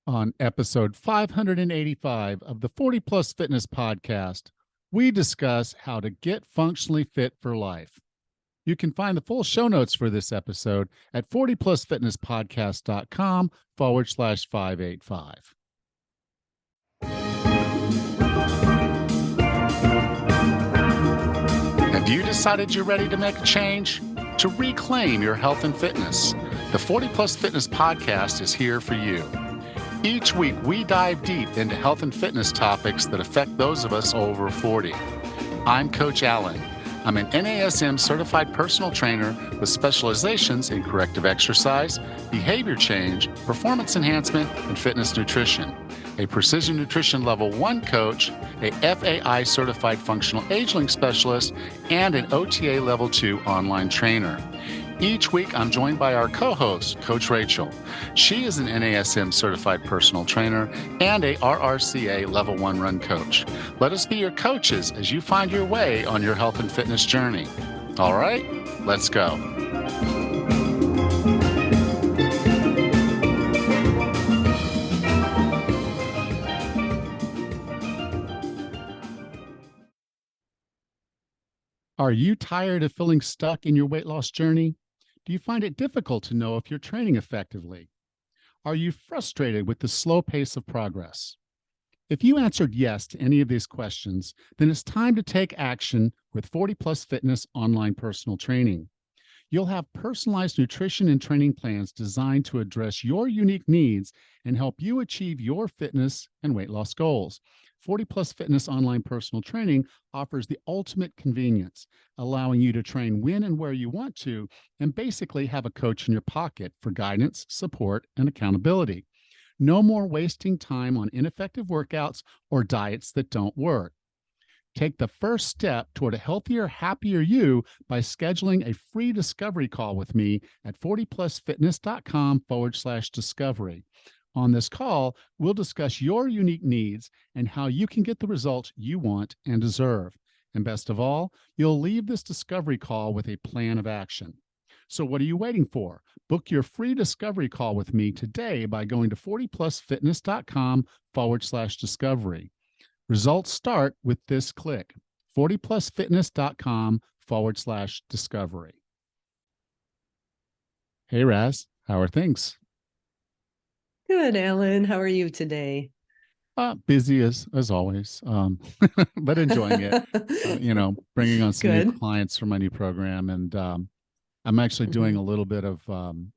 On episode 585 of the 40 Plus Fitness Podcast, we discuss how to get functionally fit for life. You can find the full show notes for this episode at 40plusfitnesspodcast.com/585. Have you decided you're ready to make a change? To reclaim your health and fitness, the 40 Plus Fitness Podcast is here for you. Each week, we dive deep into health and fitness topics that affect those of us over 40. I'm Coach Allen. I'm an NASM certified personal trainer with specializations in corrective exercise, behavior change, performance enhancement, and fitness nutrition. A Precision Nutrition Level 1 coach, a FAI certified functional age-link specialist, and an OTA Level 2 online trainer. Each week, I'm joined by our co-host, Coach Rachel. She is an NASM certified personal trainer and a RRCA Level 1 run coach. Let us be your coaches as you find your way on your health and fitness journey. All right, let's go. Are you tired of feeling stuck in your weight loss journey? Do you find it difficult to know if you're training effectively? Are you frustrated with the slow pace of progress? If you answered yes to any of these questions, then it's time to take action with 40 Plus Fitness online personal training. You'll have personalized nutrition and training plans designed to address your unique needs and help you achieve your fitness and weight loss goals. 40 Plus Fitness online personal training offers the ultimate convenience, allowing you to train when and where you want to, and basically have a coach in your pocket for guidance, support, and accountability. No more wasting time on ineffective workouts or diets that don't work. Take the first step toward a healthier, happier you by scheduling a free discovery call with me at 40plusfitness.com/discovery. On this call, we'll discuss your unique needs and how you can get the results you want and deserve. And best of all, you'll leave this discovery call with a plan of action. So what are you waiting for? Book your free discovery call with me today by going to 40plusfitness.com/discovery. Results start with this click, 40plusfitness.com/discovery. Hey, Raz, how are things? Good, Alan. How are you today? Busy as always, but enjoying it. Bringing on some new clients for my new program, and I'm actually doing a little bit of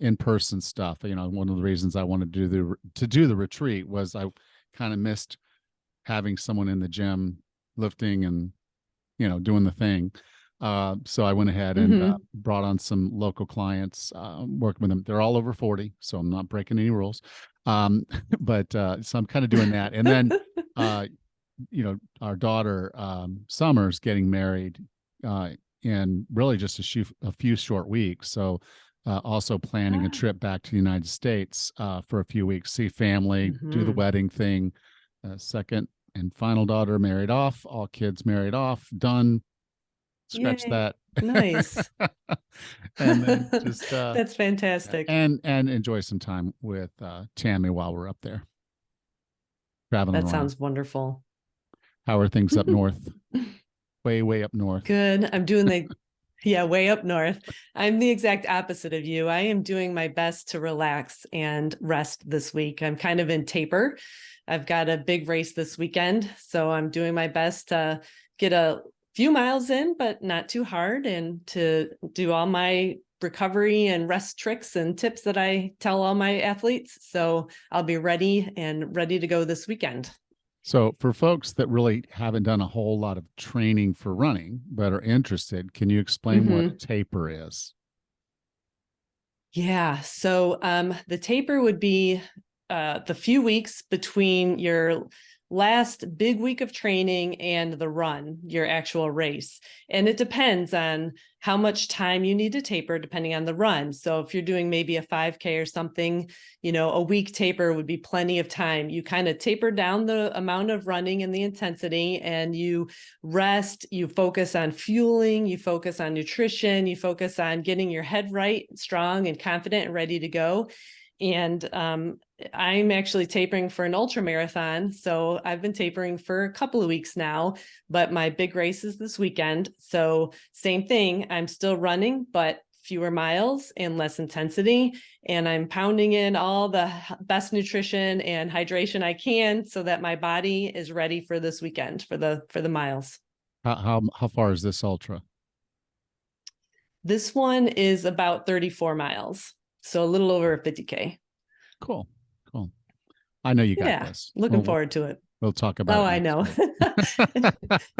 in-person stuff. One of the reasons I wanted to do the retreat was I kind of missed having someone in the gym lifting and doing the thing. So I went ahead and brought on some local clients, working with them. They're all over 40, so I'm not breaking any rules. But so I'm kind of doing that. And then, our daughter, Summer's getting married in really just a few short weeks. So also planning a trip back to the United States for a few weeks, see family, do the wedding thing. Second and final daughter married off, all kids married off, done. Scratch that. Nice. And then just that's fantastic. And enjoy some time with Tammy while we're up there. Traveling that around. Sounds wonderful. How are things up north? Way up north. Good. I'm doing way up north. I'm the exact opposite of you. I am doing my best to relax and rest this week. I'm kind of in taper. I've got a big race this weekend, so I'm doing my best to get a few miles in, but not too hard, and to do all my recovery and rest tricks and tips that I tell all my athletes. So I'll be ready to go this weekend. So for folks that really haven't done a whole lot of training for running, but are interested, can you explain what a taper is? Yeah. So the taper would be the few weeks between your last big week of training and the run, your actual race. And it depends on how much time you need to taper depending on the run. So if you're doing maybe a 5K or something, a week taper would be plenty of time. You kind of taper down the amount of running and the intensity, and you rest, you focus on fueling, you focus on nutrition, you focus on getting your head right, strong and confident and ready to go. And I'm actually tapering for an ultra marathon. So I've been tapering for a couple of weeks now, but my big race is this weekend. So same thing, I'm still running, but fewer miles and less intensity. And I'm pounding in all the best nutrition and hydration I can so that my body is ready for this weekend for the miles. How far is this ultra? This one is about 34 miles. So a little over 50K. Cool. Cool. I know you got Yeah, this. looking forward to it. We'll talk about Oh, it I next know. week.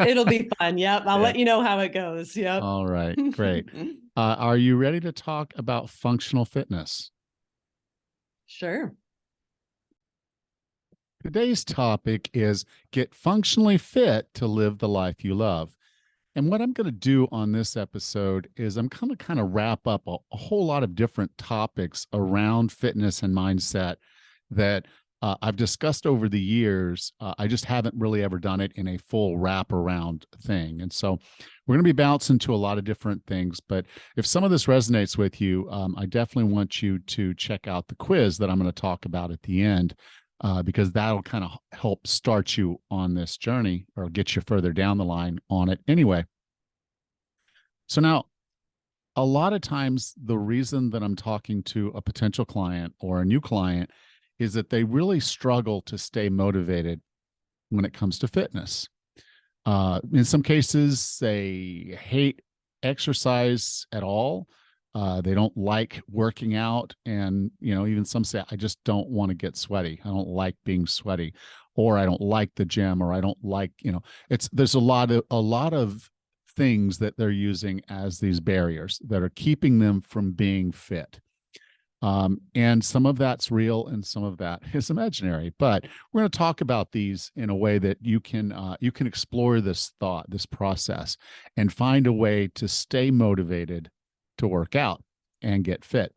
It'll be fun. Yep. I'll Yeah. let you know how it goes. Yep. All right. Great. Are you ready to talk about functional fitness? Sure. Today's topic is get functionally fit to live the life you love. And what I'm going to do on this episode is I'm going to kind of wrap up a whole lot of different topics around fitness and mindset that I've discussed over the years. I just haven't really ever done it in a full wraparound thing. And so we're going to be bouncing to a lot of different things. But if some of this resonates with you, I definitely want you to check out the quiz that I'm going to talk about at the end. Because that'll kind of help start you on this journey or get you further down the line on it anyway. So now, a lot of times, the reason that I'm talking to a potential client or a new client is that they really struggle to stay motivated when it comes to fitness. In some cases, they hate exercise at all. They don't like working out. And, even some say, I just don't want to get sweaty. I don't like being sweaty, or I don't like the gym, or I don't like, there's a lot of things that they're using as these barriers that are keeping them from being fit. And some of that's real and some of that is imaginary, but we're going to talk about these in a way that you can explore this thought, this process, and find a way to stay motivated to work out and get fit.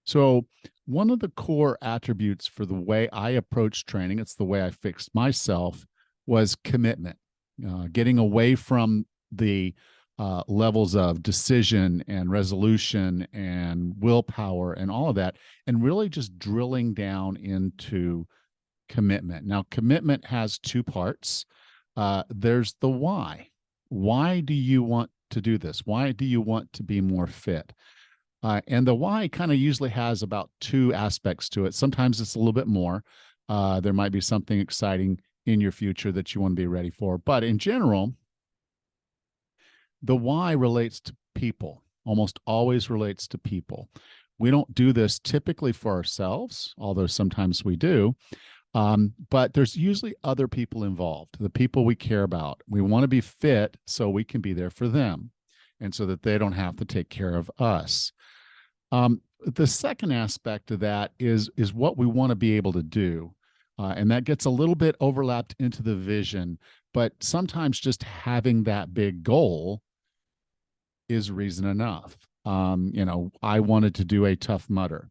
So one of the core attributes for the way I approach training, it's the way I fixed myself, was commitment, getting away from the levels of decision and resolution and willpower and all of that, and really just drilling down into commitment. Now, commitment has two parts. There's the why. Why do you want to do this? Why do you want to be more fit? And the why kind of usually has about two aspects to it. Sometimes it's a little bit more. There might be something exciting in your future that you want to be ready for. But in general, the why relates to people, almost always relates to people. We don't do this typically for ourselves, although sometimes we do. But there's usually other people involved, the people we care about. We want to be fit so we can be there for them and so that they don't have to take care of us. The second aspect of that is what we want to be able to do. And that gets a little bit overlapped into the vision, but sometimes just having that big goal is reason enough. I wanted to do a Tough Mudder,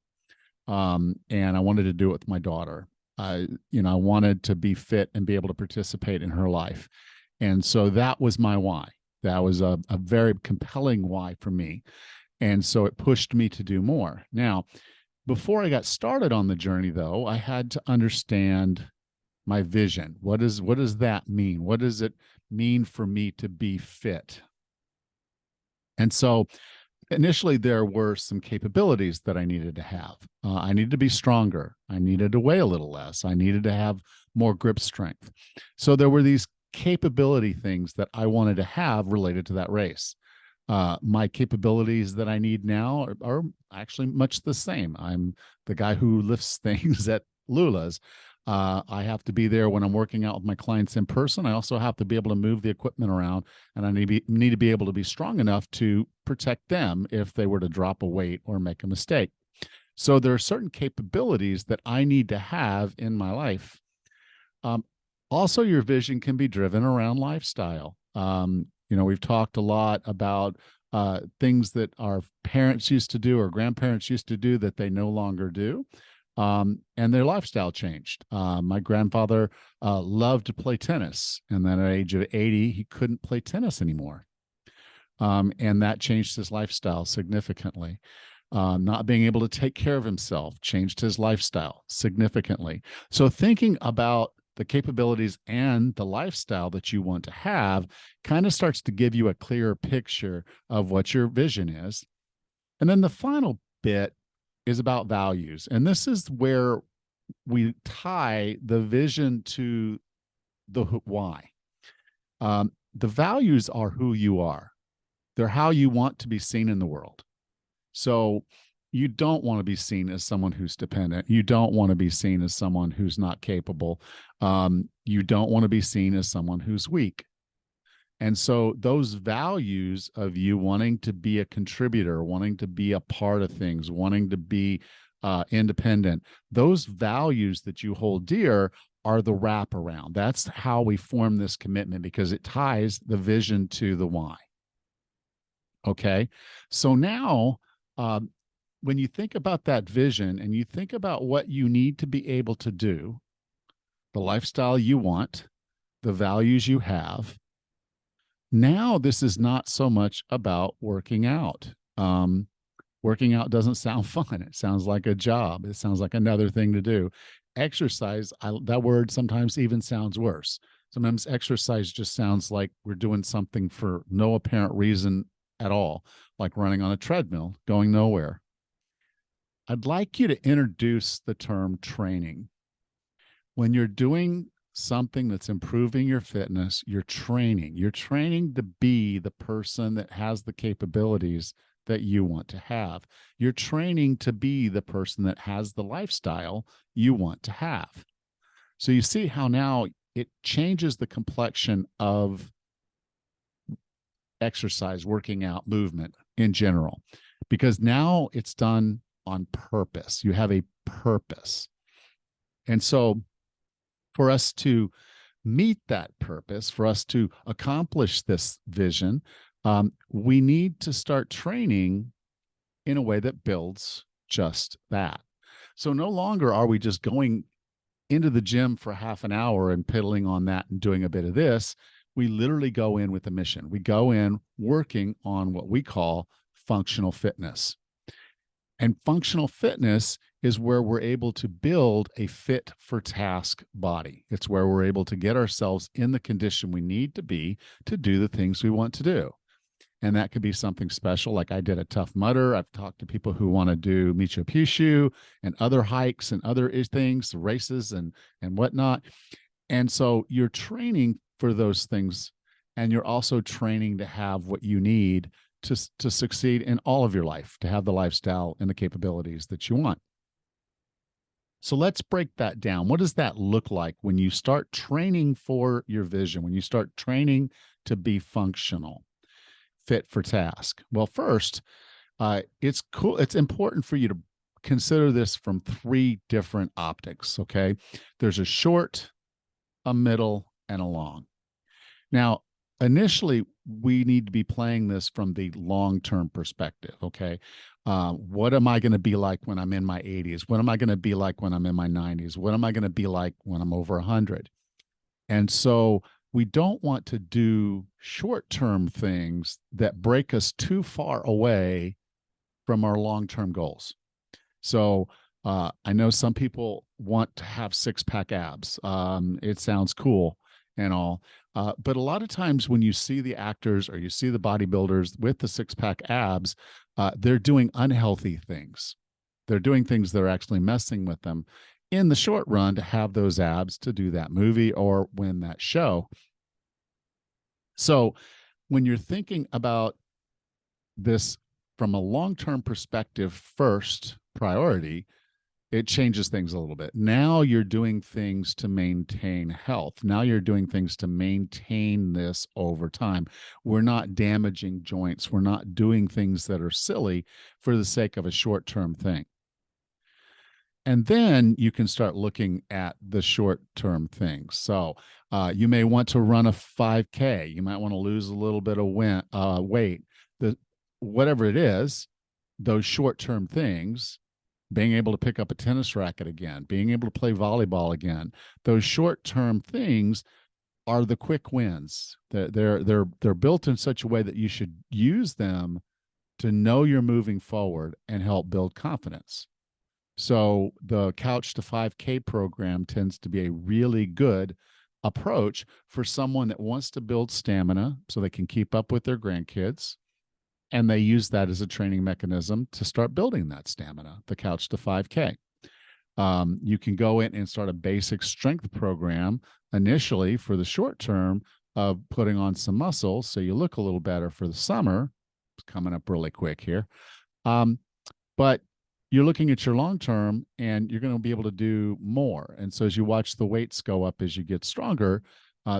and I wanted to do it with my daughter. I wanted to be fit and be able to participate in her life. And so that was my why. That was a very compelling why for me. And so it pushed me to do more. Now, before I got started on the journey, though, I had to understand my vision. What does that mean? What does it mean for me to be fit? And so initially there were some capabilities that I needed to have. I needed to be stronger. I needed to weigh a little less. I needed to have more grip strength. So there were these capability things that I wanted to have related to that race. My capabilities that I need now are actually much the same. I'm the guy who lifts things at Lula's. I have to be there when I'm working out with my clients in person. I also have to be able to move the equipment around, and I need to be able to be strong enough to protect them if they were to drop a weight or make a mistake. So there are certain capabilities that I need to have in my life. Also, your vision can be driven around lifestyle. We've talked a lot about things that our parents used to do or grandparents used to do that they no longer do. And their lifestyle changed. My grandfather loved to play tennis, and then at the age of 80, he couldn't play tennis anymore. And that changed his lifestyle significantly. not being able to take care of himself, changed his lifestyle significantly. So thinking about the capabilities and the lifestyle that you want to have kind of starts to give you a clearer picture of what your vision is. And then the final bit is about values. And this is where we tie the vision to the why. The values are who you are. They're how you want to be seen in the world. So you don't want to be seen as someone who's dependent. You don't want to be seen as someone who's not capable. You don't want to be seen as someone who's weak. And so those values of you wanting to be a contributor, wanting to be a part of things, wanting to be independent, those values that you hold dear are the wraparound. That's how we form this commitment, because it ties the vision to the why. Okay. So now, when you think about that vision and you think about what you need to be able to do, the lifestyle you want, the values you have, now this is not so much about working out. Working out doesn't sound fun. It sounds like a job. It sounds like another thing to do. Exercise, that word sometimes even sounds worse. Sometimes exercise just sounds like we're doing something for no apparent reason at all, like running on a treadmill, going nowhere. I'd like you to introduce the term training. When you're doing something that's improving your fitness, you're training. You're training to be the person that has the capabilities that you want to have. You're training to be the person that has the lifestyle you want to have. So you see how now it changes the complexion of exercise, working out, movement in general, because now it's done on purpose. You have a purpose. And so for us to meet that purpose, for us to accomplish this vision, we need to start training in a way that builds just that. So no longer are we just going into the gym for half an hour and piddling on that and doing a bit of this. We literally go in with a mission. We go in working on what we call functional fitness. And functional fitness is where we're able to build a fit for task body. It's where we're able to get ourselves in the condition we need to be to do the things we want to do. And that could be something special. Like I did a Tough Mudder. I've talked to people who want to do Machu Picchu and other hikes and other things, races and whatnot. And so you're training for those things, and you're also training to have what you need to succeed in all of your life, to have the lifestyle and the capabilities that you want. So let's break that down. What does that look like when you start training for your vision, when you start training to be functional, fit for task? Well, first, it's cool. It's important for you to consider this from 3 different optics. Okay. There's a short, a middle, and a long. Now, initially, we need to be playing this from the long-term perspective. Okay. What am I going to be like when I'm in my 80s? What am I going to be like when I'm in my 90s? What am I going to be like when I'm over 100? And so we don't want to do short-term things that break us too far away from our long-term goals. So I know some people want to have 6-pack abs. It sounds cool and all. But a lot of times when you see the actors or you see the bodybuilders with the 6-pack abs, they're doing unhealthy things. They're doing things that are actually messing with them in the short run to have those abs to do that movie or win that show. So when you're thinking about this from a long-term perspective, first priority, it changes things a little bit. Now you're doing things to maintain health. Now you're doing things to maintain this over time. We're not damaging joints. We're not doing things that are silly for the sake of a short-term thing. And then you can start looking at the short-term things. So you may want to run a 5K. You might want to lose a little bit of weight. Whatever it is, those short-term things, being able to pick up a tennis racket again, being able to play volleyball again, those short-term things are the quick wins. They're built in such a way that you should use them to know you're moving forward and help build confidence. So the Couch to 5K program tends to be a really good approach for someone that wants to build stamina so they can keep up with their grandkids. And they use that as a training mechanism to start building that stamina, the Couch to 5K. You can go in and start a basic strength program initially for the short term of putting on some muscle so you look a little better for the summer. It's coming up really quick here. But you're looking at your long term and you're going to be able to do more. And so as you watch the weights go up as you get stronger,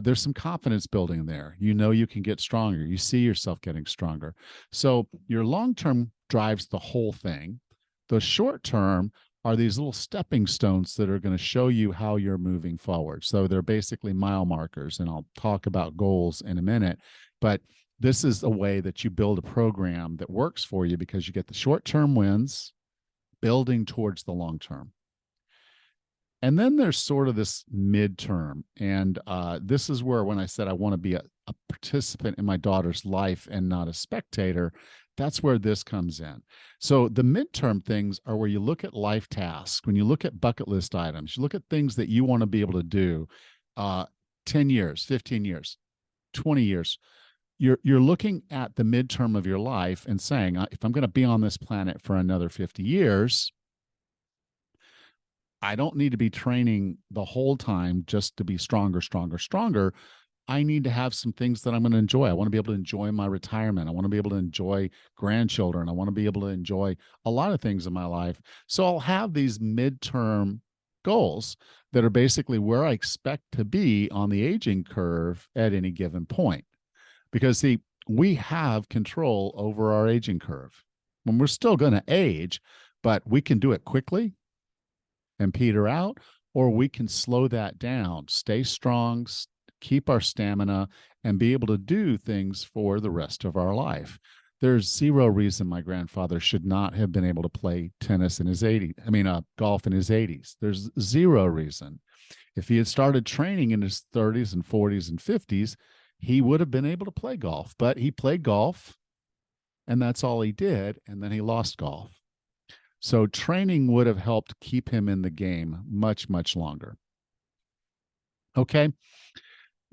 there's some confidence building there. You know you can get stronger. You see yourself getting stronger. So your long term drives the whole thing. The short term are these little stepping stones that are going to show you how you're moving forward. So they're basically mile markers, and I'll talk about goals in a minute. But this is a way that you build a program that works for you because you get the short term wins building towards the long term. And then there's sort of this midterm. And this is where, when I said I want to be a participant in my daughter's life and not a spectator, that's where this comes in. So the midterm things are where you look at life tasks, when you look at bucket list items, you look at things that you want to be able to do 10 years, 15 years, 20 years. You're looking at the midterm of your life and saying, if I'm going to be on this planet for another 50 years, I don't need to be training the whole time just to be stronger, stronger, stronger. I need to have some things that I'm going to enjoy. I want to be able to enjoy my retirement. I want to be able to enjoy grandchildren. I want to be able to enjoy a lot of things in my life. So I'll have these midterm goals that are basically where I expect to be on the aging curve at any given point. Because, see, we have control over our aging curve. When we're still going to age, but we can do it quickly and peter out, or we can slow that down, stay strong, keep our stamina, and be able to do things for the rest of our life. There's zero reason my grandfather should not have been able to play tennis in his 80s. Golf in his 80s. There's zero reason. If he had started training in his 30s and 40s and 50s, he would have been able to play golf, but he played golf and that's all he did. And then he lost golf. So training would have helped keep him in the game much, much longer. Okay.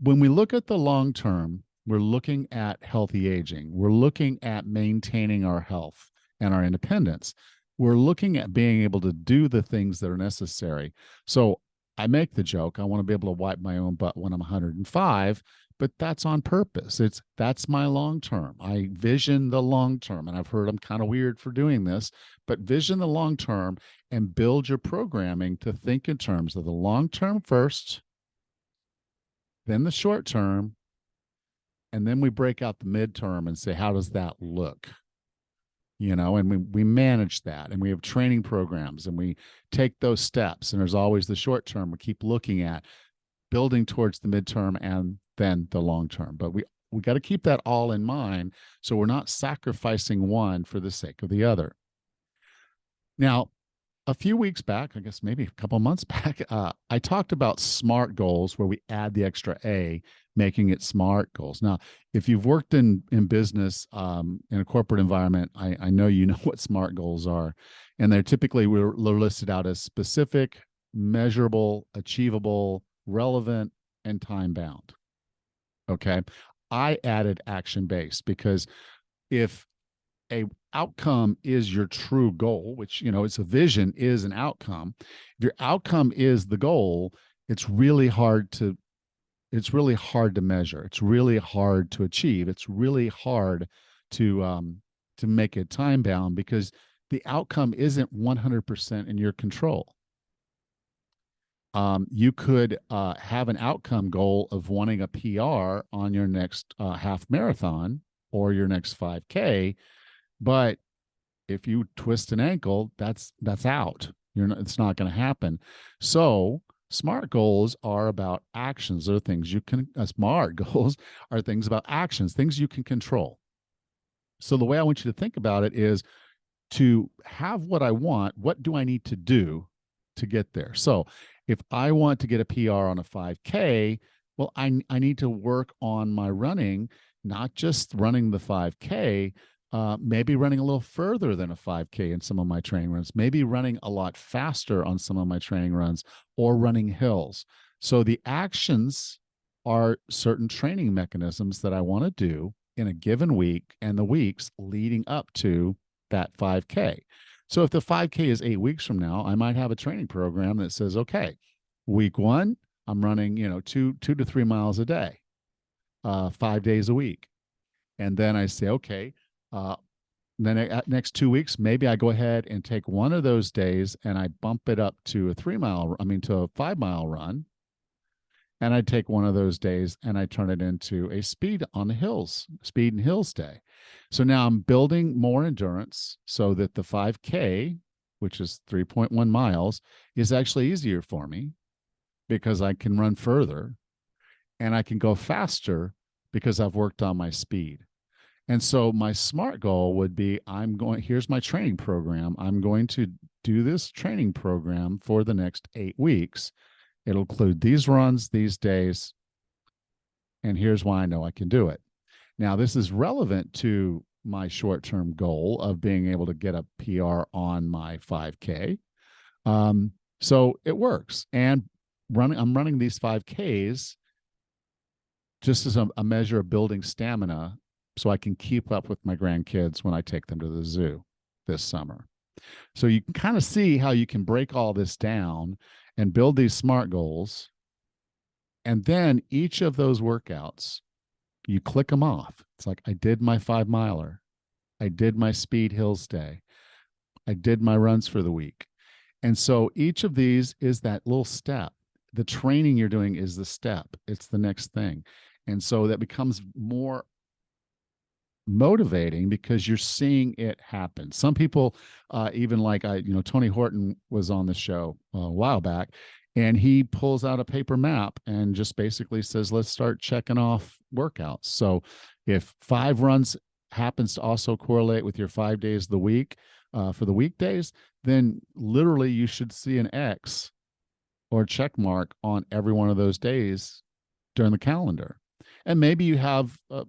When we look at the long term, we're looking at healthy aging. We're looking at maintaining our health and our independence. We're looking at being able to do the things that are necessary. So I make the joke, I want to be able to wipe my own butt when I'm 105, but that's on purpose. That's my long term. I vision the long term, and I've heard I'm kind of weird for doing this, but vision the long term and build your programming to think in terms of the long term first, then the short term, and then we break out the midterm and say, how does that look? And we manage that, and we have training programs, and we take those steps, and there's always the short term we keep looking at, building towards the midterm and then the long term. But we got to keep that all in mind so we're not sacrificing one for the sake of the other. Now, a few weeks back, I guess maybe a couple of months back, I talked about SMART goals, where we add the extra A, making it SMART goals. Now, if you've worked in business, in a corporate environment, I know you know what SMART goals are. And they're typically listed out as specific, measurable, achievable, relevant, and time bound. Okay. I added action based because if a outcome is your true goal, which, it's a vision is an outcome. If your outcome is the goal, it's really hard to measure. It's really hard to achieve. It's really hard to make it time bound because the outcome isn't 100% in your control. You could have an outcome goal of wanting a PR on your next half marathon or your next 5K, but if you twist an ankle, that's out. It's not going to happen. So SMART goals are about actions. They're things you can. SMART goals are things about actions, things you can control. So the way I want you to think about it is to have what I want. What do I need to do to get there? So if I want to get a PR on a 5K, well, I need to work on my running, not just running the 5K, maybe running a little further than a 5K in some of my training runs, maybe running a lot faster on some of my training runs, or running hills. So the actions are certain training mechanisms that I want to do in a given week and the weeks leading up to that 5K. So if the 5K is 8 weeks from now, I might have a training program that says, okay, week one, I'm running, 2 to 3 miles a day, 5 days a week. And then I say, okay, then next 2 weeks, maybe I go ahead and take one of those days and I bump it up to to a 5 mile run. And I take one of those days and I turn it into a speed on the hills, speed and hills day. So now I'm building more endurance so that the 5K, which is 3.1 miles, is actually easier for me because I can run further and I can go faster because I've worked on my speed. And so my SMART goal would be here's my training program. I'm going to do this training program for the next 8 weeks. It'll include these runs, these days, and here's why I know I can do it. Now, this is relevant to my short-term goal of being able to get a PR on my 5K. So it works. And I'm running these 5Ks just as a measure of building stamina so I can keep up with my grandkids when I take them to the zoo this summer. So you can kind of see how you can break all this down and build these SMART goals. And then each of those workouts, you click them off. It's like, I did my 5 miler. I did my speed hills day. I did my runs for the week. And so each of these is that little step. The training you're doing is the step. It's the next thing. And so that becomes more motivating because you're seeing it happen. Some people, even like Tony Horton was on the show a while back, and he pulls out a paper map and just basically says, let's start checking off workouts. So if 5 runs happens to also correlate with your 5 days of the week for the weekdays, then literally you should see an X or check mark on every one of those days during the calendar. And maybe you have a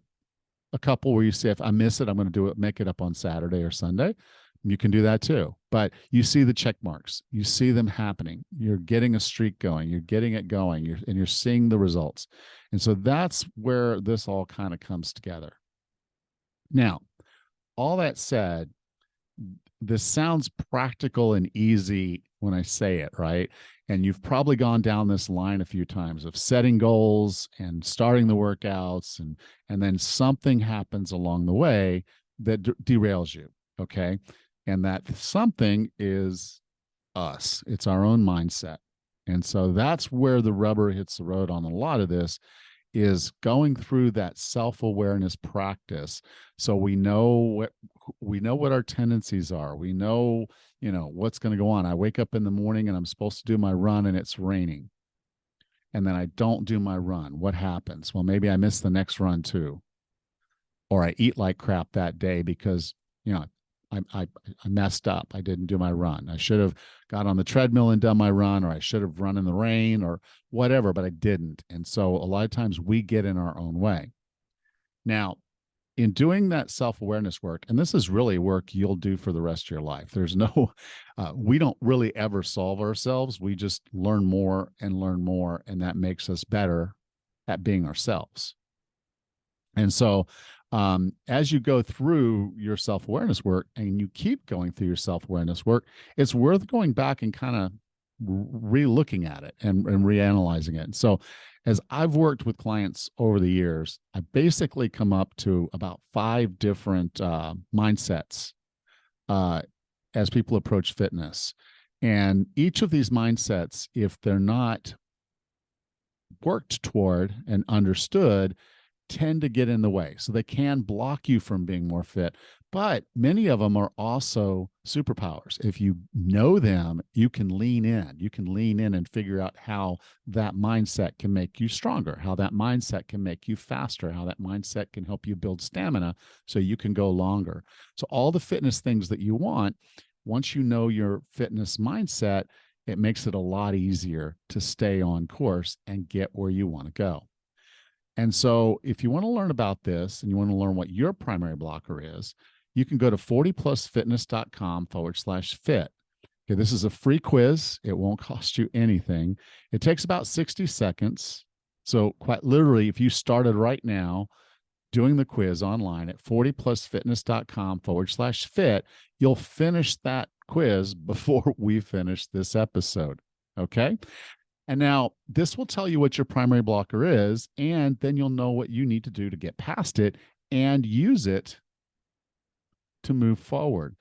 couple where you say, if I miss it, I'm going to make it up on Saturday or Sunday. You can do that too. But you see the check marks, you see them happening. You're getting a streak going, you're getting it going, you're seeing the results. And so that's where this all kind of comes together. Now, all that said, this sounds practical and easy when I say it, right? And you've probably gone down this line a few times of setting goals and starting the workouts, and then something happens along the way that derails you, okay? And that something is us. It's our own mindset. And so that's where the rubber hits the road on a lot of this, is going through that self-awareness practice so we know what our tendencies are. We know what's going to go on. I wake up in the morning and I'm supposed to do my run and it's raining, and then I don't do my run. What happens? Well, maybe I miss the next run too, or I eat like crap that day because I messed up. I didn't do my run. I should have got on the treadmill and done my run, or I should have run in the rain or whatever, but I didn't. And so a lot of times we get in our own way. Now, in doing that self-awareness work, and this is really work you'll do for the rest of your life. There's no, we don't really ever solve ourselves. We just learn more, and that makes us better at being ourselves. And so as you go through your self-awareness work and you keep going through your self-awareness work, it's worth going back and kind of re-looking at it and reanalyzing it. And so as I've worked with clients over the years, I basically come up to about 5 different mindsets as people approach fitness. And each of these mindsets, if they're not worked toward and understood, tend to get in the way. So they can block you from being more fit, but many of them are also superpowers. If you know them, you can lean in and figure out how that mindset can make you stronger, how that mindset can make you faster, how that mindset can help you build stamina so you can go longer. So all the fitness things that you want, once you know your fitness mindset, it makes it a lot easier to stay on course and get where you want to go. And so if you want to learn about this and you want to learn what your primary blocker is, you can go to 40plusfitness.com/fit. Okay, this is a free quiz. It won't cost you anything. It takes about 60 seconds. So quite literally, if you started right now doing the quiz online at 40plusfitness.com/fit, you'll finish that quiz before we finish this episode. Okay. And now this will tell you what your primary blocker is, and then you'll know what you need to do to get past it and use it to move forward.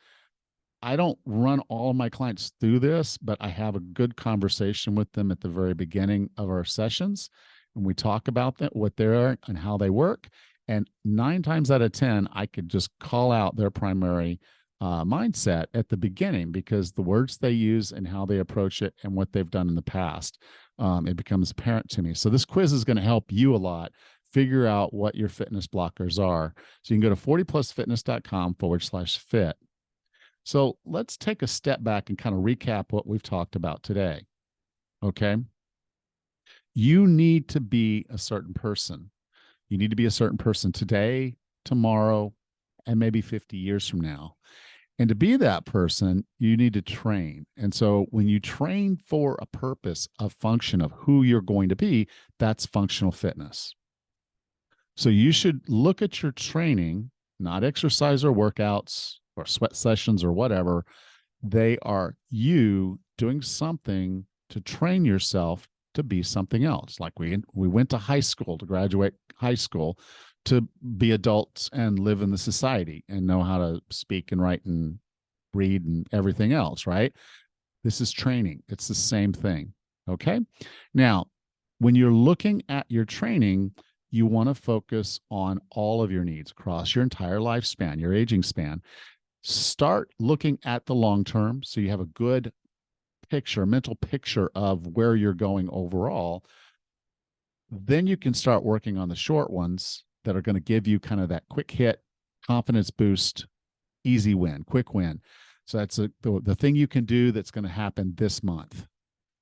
I don't run all of my clients through this, but I have a good conversation with them at the very beginning of our sessions. And we talk about that, what they are and how they work. And 9 times out of 10, I could just call out their primary mindset at the beginning, because the words they use and how they approach it and what they've done in the past, it becomes apparent to me. So this quiz is going to help you a lot figure out what your fitness blockers are. So you can go to 40plusfitness.com/fit. So let's take a step back and kind of recap what we've talked about today. Okay. You need to be a certain person. You need to be a certain person today, tomorrow, and maybe 50 years from now. And to be that person, you need to train. And so when you train for a purpose, a function of who you're going to be, that's functional fitness. So you should look at your training, not exercise or workouts or sweat sessions or whatever. They are you doing something to train yourself to be something else. Like we went to high school to graduate high school to be adults and live in the society and know how to speak and write and read and everything else, right? This is training. It's the same thing. Okay. Now, when you're looking at your training, you want to focus on all of your needs across your entire lifespan, your aging span. Start looking at the long term so you have a good picture, mental picture of where you're going overall. Then you can start working on the short ones that are going to give you kind of that quick hit, confidence boost, easy win, quick win. So that's the thing you can do that's going to happen this month.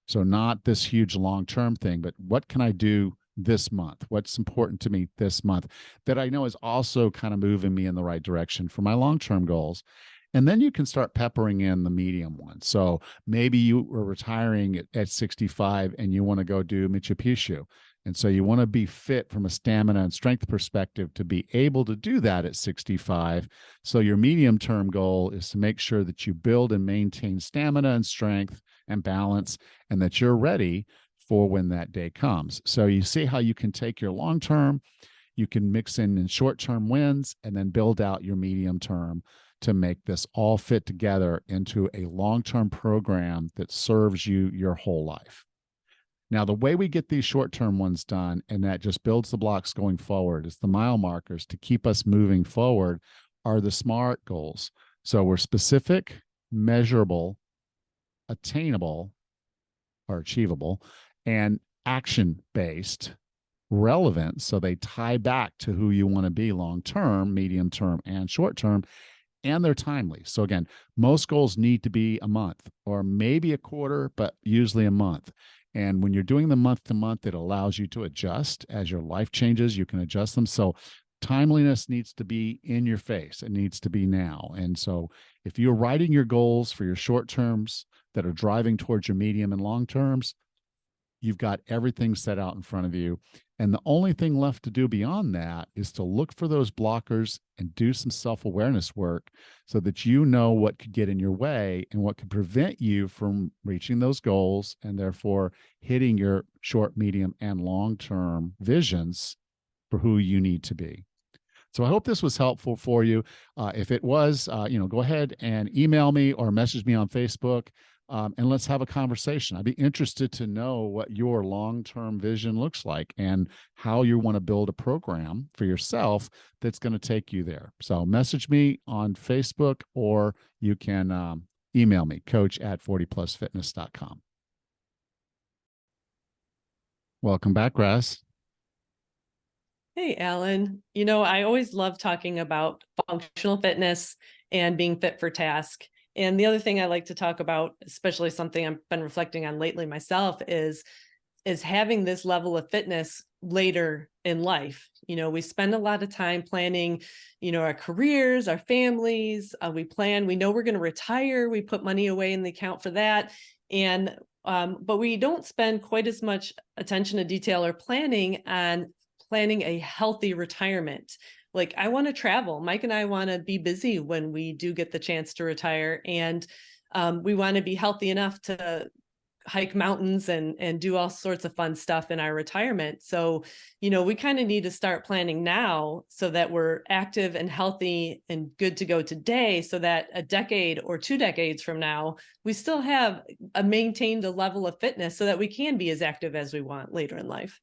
So not this huge long-term thing, but what can I do this month? What's important to me this month that I know is also kind of moving me in the right direction for my long-term goals? And then you can start peppering in the medium ones. So maybe you were retiring at 65 and you want to go do Machu Picchu. And so you want to be fit from a stamina and strength perspective to be able to do that at 65. So your medium-term goal is to make sure that you build and maintain stamina and strength and balance, and that you're ready for when that day comes. So you see how you can take your long-term, you can mix in short-term wins, and then build out your medium-term to make this all fit together into a long-term program that serves you your whole life. Now, the way we get these short-term ones done, and that just builds the blocks going forward, is the mile markers to keep us moving forward, are the SMART goals. So we're specific, measurable, attainable or achievable, and action-based, relevant. So they tie back to who you want to be long-term, medium-term, and short-term, and they're timely. So again, most goals need to be a month or maybe a quarter, but usually a month. And when you're doing the month to month, it allows you to adjust as your life changes. You can adjust them. So timeliness needs to be in your face. It needs to be now. And so if you're writing your goals for your short terms that are driving towards your medium and long terms, you've got everything set out in front of you. And the only thing left to do beyond that is to look for those blockers and do some self-awareness work so that you know what could get in your way and what could prevent you from reaching those goals and therefore hitting your short, medium, and long-term visions for who you need to be. So I hope this was helpful for you. If it was, go ahead and email me or message me on Facebook. And let's have a conversation. I'd be interested to know what your long-term vision looks like and how you want to build a program for yourself that's going to take you there. So message me on Facebook, or you can email me, coach@40plusfitness.com. Welcome back, Raz. Hey, Alan. I always love talking about functional fitness and being fit for task. And the other thing I like to talk about, especially something I've been reflecting on lately myself, is having this level of fitness later in life. We spend a lot of time planning, our careers, our families. We know we're going to retire. We put money away in the account for that. And, but we don't spend quite as much attention to detail or planning on planning a healthy retirement. Like, I want to travel. Mike and I want to be busy when we do get the chance to retire. And we want to be healthy enough to hike mountains and do all sorts of fun stuff in our retirement. So, we kind of need to start planning now so that we're active and healthy and good to go today, so that a decade or 2 decades from now, we still have maintained a level of fitness so that we can be as active as we want later in life.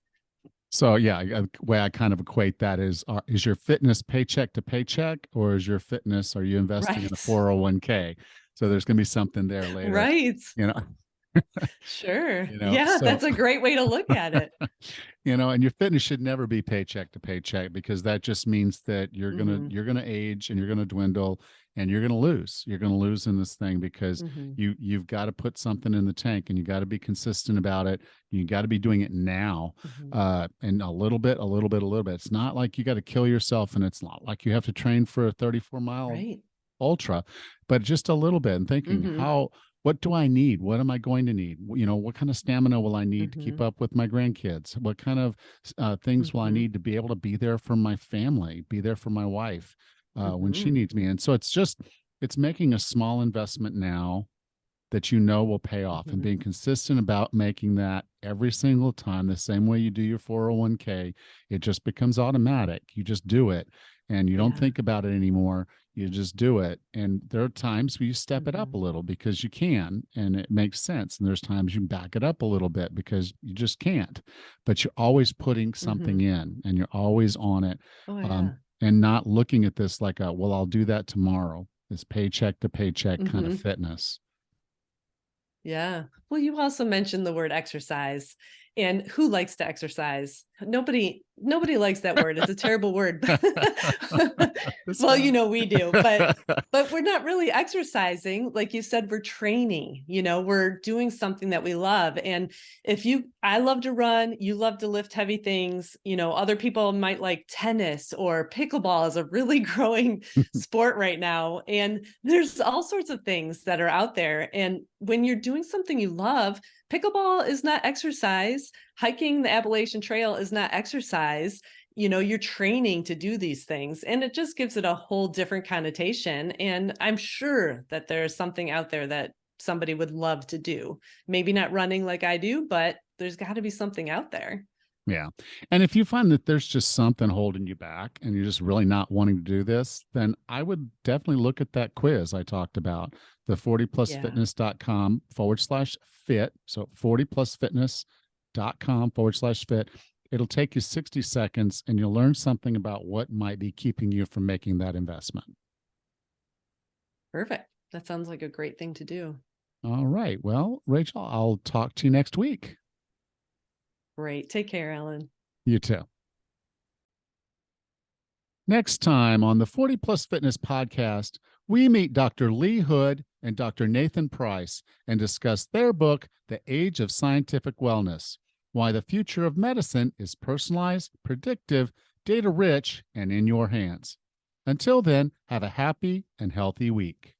So yeah, the way I kind of equate that is your fitness paycheck to paycheck, or is your fitness, are you investing in a 401k? So there's going to be something there later. Right. You know, Sure. Yeah, so, that's a great way to look at it. And your fitness should never be paycheck to paycheck, because that just means that you're gonna age and you're gonna dwindle and you're gonna lose. You're gonna lose in this thing because you've got to put something in the tank, and you got to be consistent about it. You got to be doing it now, and a little bit. It's not like you got to kill yourself, and it's not like you have to train for a 34-mile ultra, but just a little bit, and thinking what do I need? What am I going to need? What kind of stamina will I need to keep up with my grandkids? What kind of things will I need to be able to be there for my family, be there for my wife when she needs me? And so it's making a small investment now that will pay off, and being consistent about making that every single time, the same way you do your 401k. It just becomes automatic. You just do it, and you don't think about it anymore. You just do it. And there are times where you step it up a little because you can, and it makes sense. And there's times you back it up a little bit because you just can't, but you're always putting something in, and you're always on it. And not looking at this like I'll do that tomorrow. This paycheck to paycheck kind of fitness. Yeah. Well, you also mentioned the word exercise, and who likes to exercise? Nobody likes that word. It's a terrible word. Well, we do, but we're not really exercising. Like you said, we're training, we're doing something that we love. And I love to run, you love to lift heavy things, other people might like tennis, or pickleball is a really growing sport right now. And there's all sorts of things that are out there. And when you're doing something you love, pickleball is not exercise. Hiking the Appalachian Trail is not exercise. You're training to do these things, and it just gives it a whole different connotation. And I'm sure that there's something out there that somebody would love to do. Maybe not running like I do, but there's got to be something out there. Yeah. And if you find that there's just something holding you back and you're just really not wanting to do this, then I would definitely look at that quiz I talked about, the 40plusfitness.com/fit. So 40plusfitness.com/fit. It'll take you 60 seconds, and you'll learn something about what might be keeping you from making that investment. Perfect. That sounds like a great thing to do. All right. Well, Rachel, I'll talk to you next week. Great. Take care, Alan. You too. Next time on the 40 Plus Fitness podcast, we meet Dr. Lee Hood and Dr. Nathan Price and discuss their book, The Age of Scientific Wellness: Why the Future of Medicine is Personalized, Predictive, Data-Rich, and in Your Hands. Until then, have a happy and healthy week.